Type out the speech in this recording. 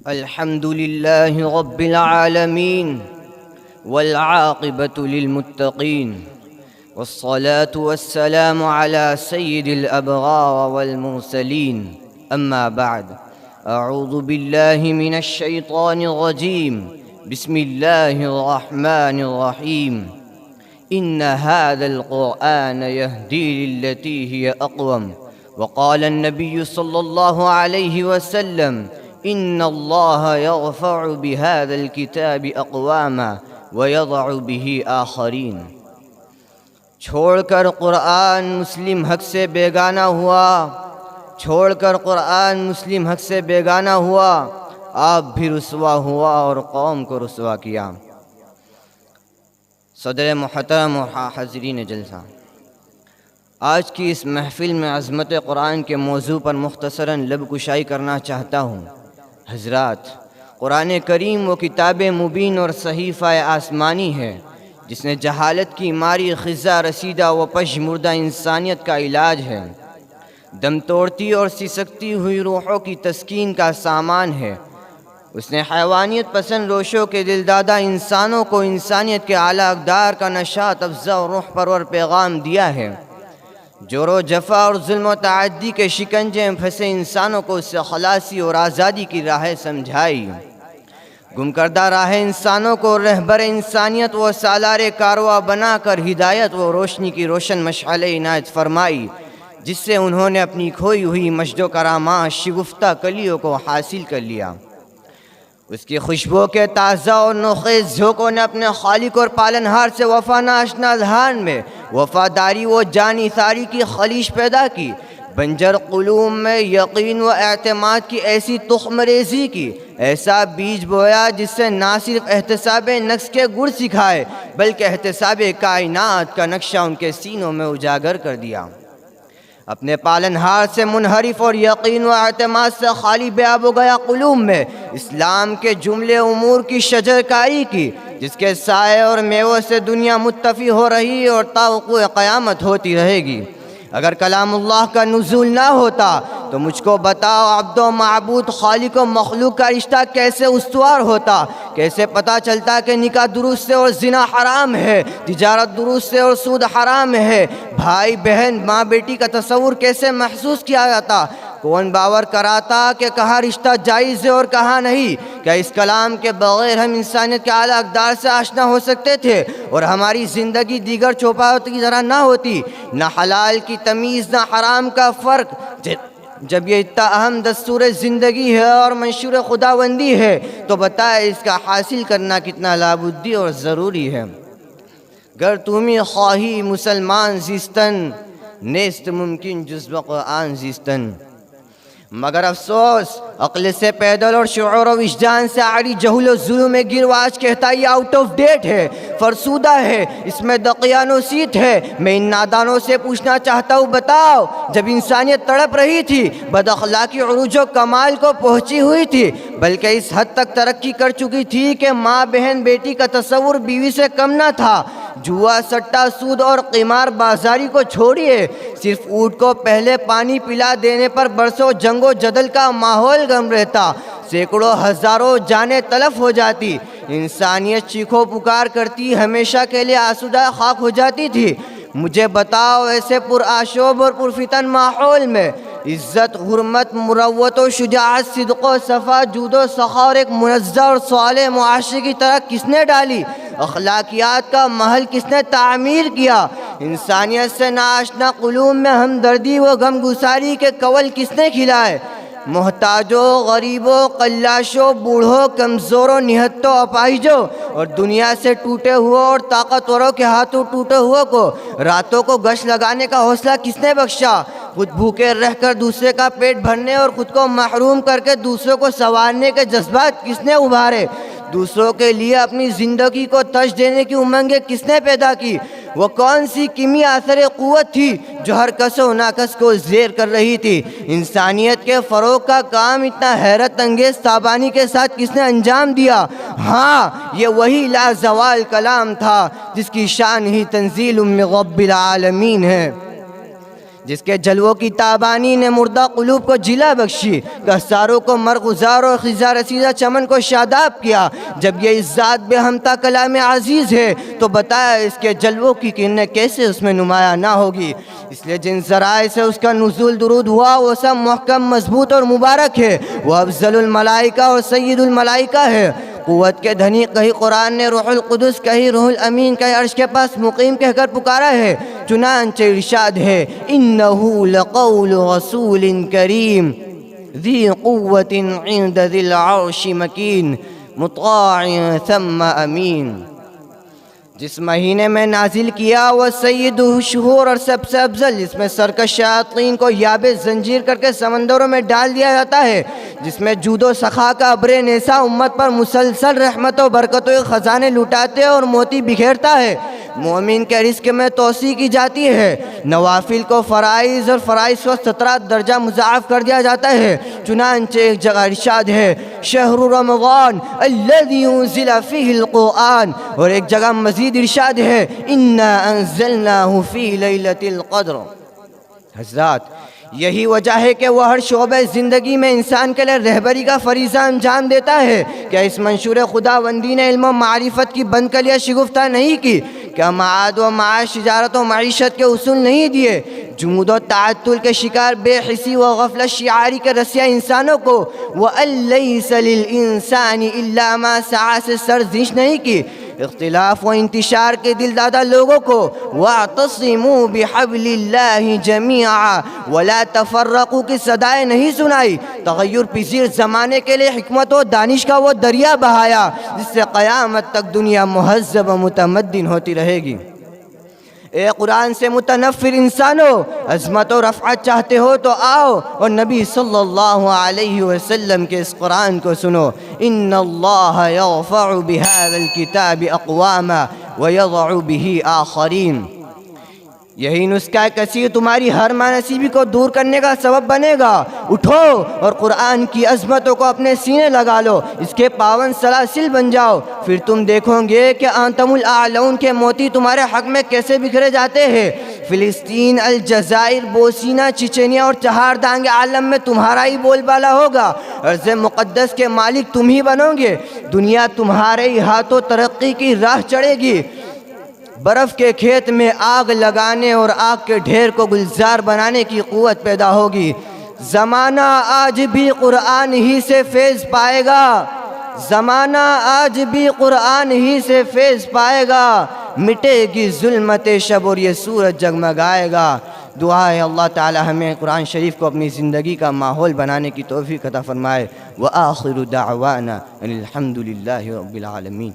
الحمد لله رب العالمين والعاقبة للمتقين والصلاة والسلام على سيد الأبرار والمرسلين أما بعد أعوذ بالله من الشيطان الرجيم بسم الله الرحمن الرحيم إن هذا القرآن يهدي للتي هي أقوم وقال النبي صلى الله عليه وسلم إن الله يرفع بهذا الكتاب أقواما ويضع به آخرين۔ چھوڑ کر قرآن مسلم حق سے بیگانہ ہوا، چھوڑ کر قرآن مسلم حق سے بیگانہ ہوا، آپ بھی رسوا ہوا اور قوم کو رسوا کیا۔ صدر محترم اور حاضرین جلسہ، آج کی اس محفل میں عظمت قرآن کے موضوع پر مختصراً لب کشائی کرنا چاہتا ہوں۔ حضرات، قرآن کریم وہ کتاب مبین اور صحیفہ آسمانی ہے جس نے جہالت کی ماری خزاں رسیدہ و پشمردہ انسانیت کا علاج ہے، دم توڑتی اور سسکتی ہوئی روحوں کی تسکین کا سامان ہے۔ اس نے حیوانیت پسند روشوں کے دلدادہ انسانوں کو انسانیت کے اعلیٰ اقدار کا نشاط افزا اور روح پرور پیغام دیا ہے۔ جور و جفا اور ظلم و تعدی کے شکنجے میں پھنسے انسانوں کو اس سے خلاصی اور آزادی کی راہ سمجھائی۔ گم کردہ راہ انسانوں کو رہبر انسانیت و سالار کارواں بنا کر ہدایت و روشنی کی روشن مشعل عنایت فرمائی، جس سے انہوں نے اپنی کھوئی ہوئی مجد و کرامات شگفتہ کلیوں کو حاصل کر لیا۔ اس کی خوشبو کے تازہ اور نوخیز جھونکوں نے اپنے خالق اور پالنہار سے وفا ناشنا اذہان میں وفاداری و جانی ثاری کی خلیش پیدا کی، بنجر قلوب میں یقین و اعتماد کی ایسی تخم ریزی کی، ایسا بیج بویا جس سے نہ صرف احتساب نفس کے گڑ سکھائے بلکہ احتساب کائنات کا نقشہ ان کے سینوں میں اجاگر کر دیا۔ اپنے پالنہار سے منحرف اور یقین و اعتماد سے خالی بے آب و گیا قلوب میں اسلام کے جملے امور کی شجر کاری کی، جس کے سائے اور میووں سے دنیا متفی ہو رہی اور تا وقوع قیامت ہوتی رہے گی۔ اگر کلام اللہ کا نزول نہ ہوتا تو مجھ کو بتاؤ عبد و معبود خالق و مخلوق کا رشتہ کیسے استوار ہوتا؟ کیسے پتہ چلتا کہ نکاح درست سے اور زنا حرام ہے، تجارت درست سے اور سود حرام ہے؟ بھائی بہن ماں بیٹی کا تصور کیسے محسوس کیا جاتا؟ کون باور کراتا کہ کہاں رشتہ جائز ہے اور کہاں نہیں؟ کیا اس کلام کے بغیر ہم انسانیت کے اعلیٰ اقدار سے آشنا ہو سکتے تھے اور ہماری زندگی دیگر چوپاوں کی طرح نہ ہوتی؟ نہ حلال کی تمیز نہ حرام کا فرق۔ جب یہ اتنا اہم دستور زندگی ہے اور منشور خداوندی ہے تو بتائے اس کا حاصل کرنا کتنا لابدی اور ضروری ہے۔ گر تمہیں خواہی مسلمان زیستن، نیست ممکن جز بقرآن زیستن۔ مگر افسوس عقل سے پیدل اور شعور و وجدان سے عاری جہل و ظلم میں گر آج کہتا یہ آؤٹ آف ڈیٹ ہے، فرسودہ ہے، اس میں دقیان و سیت ہے۔ میں ان نادانوں سے پوچھنا چاہتا ہوں، بتاؤ جب انسانیت تڑپ رہی تھی، بد اخلاقی عروج و کمال کو پہنچی ہوئی تھی، بلکہ اس حد تک ترقی کر چکی تھی کہ ماں بہن بیٹی کا تصور بیوی سے کم نہ تھا، جوا سٹا سود اور قمار بازاری کو چھوڑیے، صرف اونٹ کو پہلے پانی پلا دینے پر برسوں جنگ و جدل کا ماحول گرم رہتا، سینکڑوں ہزاروں جانیں تلف ہو جاتی، انسانیت چیخو پکار کرتی ہمیشہ کے لیے آسودہ خاک ہو جاتی تھی۔ مجھے بتاؤ ایسے پرآشوب اور پرفتن ماحول میں عزت، حرمت، مروت و شجاعت، صدق و صفا، جود و سخا اور ایک منظم اور صالح معاشرے کی طرح کس نے ڈالی؟ اخلاقیات کا محل کس نے تعمیر کیا؟ انسانیت سے ناآشنا قلوب میں ہمدردی و غم گساری کے کول کس نے کھلائے؟ محتاجوں، غریبوں، قلاشوں، بوڑھوں، کمزوروں، نہتوں، اپاہجوں اور دنیا سے ٹوٹے ہوئے اور طاقتوروں کے ہاتھوں ٹوٹے ہوئے کو راتوں کو گشت لگانے کا حوصلہ کس نے بخشا؟ خود بھوکے رہ کر دوسرے کا پیٹ بھرنے اور خود کو محروم کر کے دوسروں کو سنوارنے کے جذبات کس نے ابھارے؟ دوسروں کے لیے اپنی زندگی کو ترجیح دینے کی امنگیں کس نے پیدا کی؟ وہ کون سی کیمیا اثر قوت تھی جو ہر کس و ناکس کو زیر کر رہی تھی؟ انسانیت کے فروغ کا کام اتنا حیرت انگیز تابانی کے ساتھ کس نے انجام دیا؟ ہاں، یہ وہی لازوال کلام تھا جس کی شان ہی تنزیل من رب العالمین ہے، جس کے جلووں کی تابانی نے مردہ قلوب کو جلا بخشی، کہساروں کو مرغزار اور خزاں رسیدہ چمن کو شاداب کیا۔ جب یہ اس ذات بے ہمتا کلام عزیز ہے تو بتایا اس کے جلووں کی کرنیں کیسے اس میں نمایاں نہ ہوگی۔ اس لیے جن ذرائع سے اس کا نزول درود ہوا وہ سب محکم، مضبوط اور مبارک ہے۔ وہ افضل الملائکہ اور سید الملائکہ ہے۔ قوت کے دھنی کہیں قرآن نے روح القدس، کہیں روح الامین، کہیں عرش کے پاس مقیم کہہ کر پکارا ہے۔ چنانچہ ارشاد ہے انہ لقول رسول کریم ذی قوت عند ذی العرش مکین مطاع ثم امین۔ جس مہینے میں نازل کیا وہ سید شہور اور سب سے افضل، جس میں سرکش شیاطین کو یابس زنجیر کر کے سمندروں میں ڈال دیا جاتا ہے، جس میں جود و سخا کا ابر نیسا امت پر مسلسل رحمت و برکتوں کے خزانے لٹاتے اور موتی بکھیرتا ہے۔ مومن کے رزق میں توسیع کی جاتی ہے، نوافل کو فرائض اور فرائض کو 17 درجہ مضاعف کر دیا جاتا ہے۔ چنانچہ ایک جگہ ارشاد ہے شہر رمضان الذی انزل فیہ القرآن، اور ایک جگہ مزید ارشاد ہے انا انزلناہ فی لیلۃ القدر۔ حضرات، یہی وجہ ہے کہ وہ ہر شعبہ زندگی میں انسان کے لیے رہبری کا فریضہ انجام دیتا ہے۔ کیا اس منشور خداوندی نے علم و معرفت کی بند کلیاں شگفتہ نہیں کی؟ کیا معاد و معاش، تجارت و معیشت کے اصول نہیں دیے؟ جمود و تعطل کے شکار بے حسی و غفلت شعاری کے رسیا انسانوں کو وَأَن لَيْسَ لِلْإِنسَانِ إِلَّا مَا سَعَى سے سرزنش نہیں کی؟ اختلاف و انتشار کے دل دادا لوگوں کو وَاعْتَصِمُوا بِحَبْلِ اللَّهِ جَمِيعًا وَلَا تَفَرَّقُوا کی صدائیں نہیں سنائی؟ تغیر پذیر زمانے کے لیے حکمت و دانش کا وہ دریا بہایا جس سے قیامت تک دنیا مہذب و متمدن ہوتی رہے گی۔ اے قرآن سے متنفر انسانوں، عظمت و رفعت چاہتے ہو تو آؤ اور نبی صلی اللہ علیہ وسلم کے اس قرآن کو سنو۔ ان اللہ یرفع بہذا الکتاب اقواما ویضع بہ آخرین۔ یہی نسخہ کثیر تمہاری ہر مانصیبی کو دور کرنے کا سبب بنے گا۔ اٹھو اور قرآن کی عظمتوں کو اپنے سینے لگا لو، اس کے پاون سلاسل بن جاؤ، پھر تم دیکھو گے کہ انتم الاعلون کے موتی تمہارے حق میں کیسے بکھرے جاتے ہیں۔ فلسطین، الجزائر، بوسینہ، چچینیا اور چہار دانگ عالم میں تمہارا ہی بول بالا ہوگا۔ ارض مقدس کے مالک تم ہی بنو گے، دنیا تمہارے ہی ہاتھوں ترقی کی راہ چڑھے گی۔ برف کے کھیت میں آگ لگانے اور آگ کے ڈھیر کو گلزار بنانے کی قوت پیدا ہوگی۔ زمانہ آج بھی قرآن ہی سے فیض پائے گا، زمانہ آج بھی قرآن ہی سے فیض پائے گا، مٹے گی ظلمت شب اور یہ سورج جگمگائے گا۔ دعا ہے اللہ تعالی ہمیں قرآن شریف کو اپنی زندگی کا ماحول بنانے کی توفیق عطا فرمائے۔ وآخر دعوانا ان الحمد للہ رب العالمین۔